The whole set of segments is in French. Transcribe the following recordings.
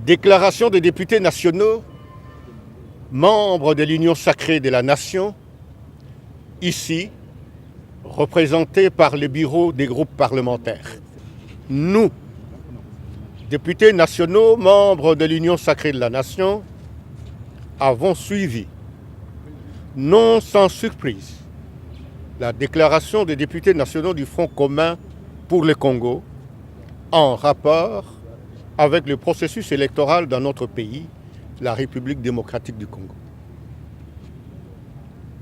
Déclaration des députés nationaux, membres de l'Union sacrée de la Nation, ici, représentés par le bureau des groupes parlementaires. Nous, députés nationaux, membres de l'Union sacrée de la Nation, avons suivi, non sans surprise, la déclaration des députés nationaux du Front commun pour le Congo en rapport avec le processus électoral dans notre pays, la République démocratique du Congo.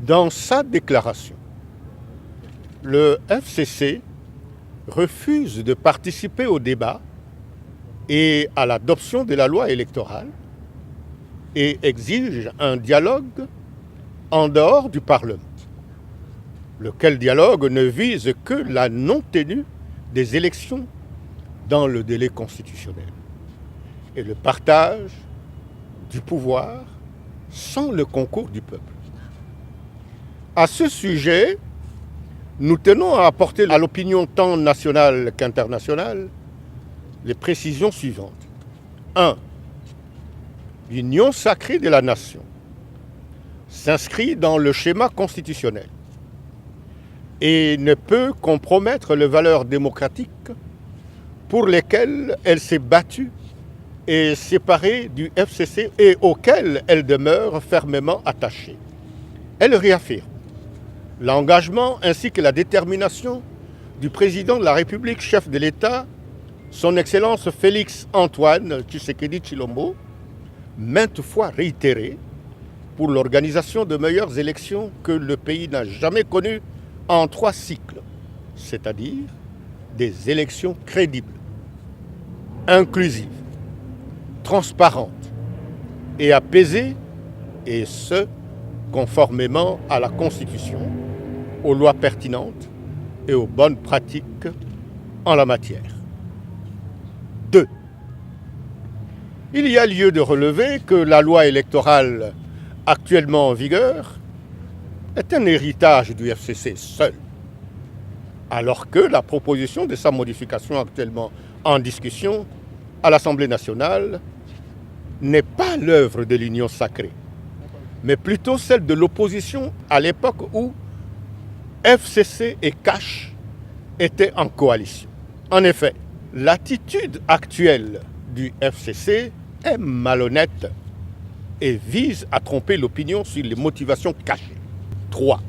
Dans sa déclaration, le FCC refuse de participer au débat et à l'adoption de la loi électorale et exige un dialogue en dehors du Parlement, lequel dialogue ne vise que la non-tenue des élections dans le délai constitutionnel et le partage du pouvoir sans le concours du peuple. À ce sujet, nous tenons à apporter à l'opinion tant nationale qu'internationale les précisions suivantes. 1. L'Union sacrée de la Nation s'inscrit dans le schéma constitutionnel et ne peut compromettre les valeurs démocratiques pour lesquelles elle s'est battue et séparée du FCC et auxquelles elle demeure fermement attachée. Elle réaffirme l'engagement ainsi que la détermination du président de la République, chef de l'État, son Excellence Félix Antoine Tshisekedi Tshilombo, maintes fois réitéré pour l'organisation de meilleures élections que le pays n'a jamais connues en 3 cycles, c'est-à-dire des élections crédibles, inclusives, transparentes et apaisées, et ce, conformément à la Constitution, aux lois pertinentes et aux bonnes pratiques en la matière. 2. Il y a lieu de relever que la loi électorale actuellement en vigueur est un héritage du FCC seul, alors que la proposition de sa modification actuellement en discussion à l'Assemblée nationale n'est pas l'œuvre de l'Union sacrée, mais plutôt celle de l'opposition à l'époque où FCC et CACH étaient en coalition. En effet, l'attitude actuelle du FCC est malhonnête et vise à tromper l'opinion sur les motivations cachées. 3.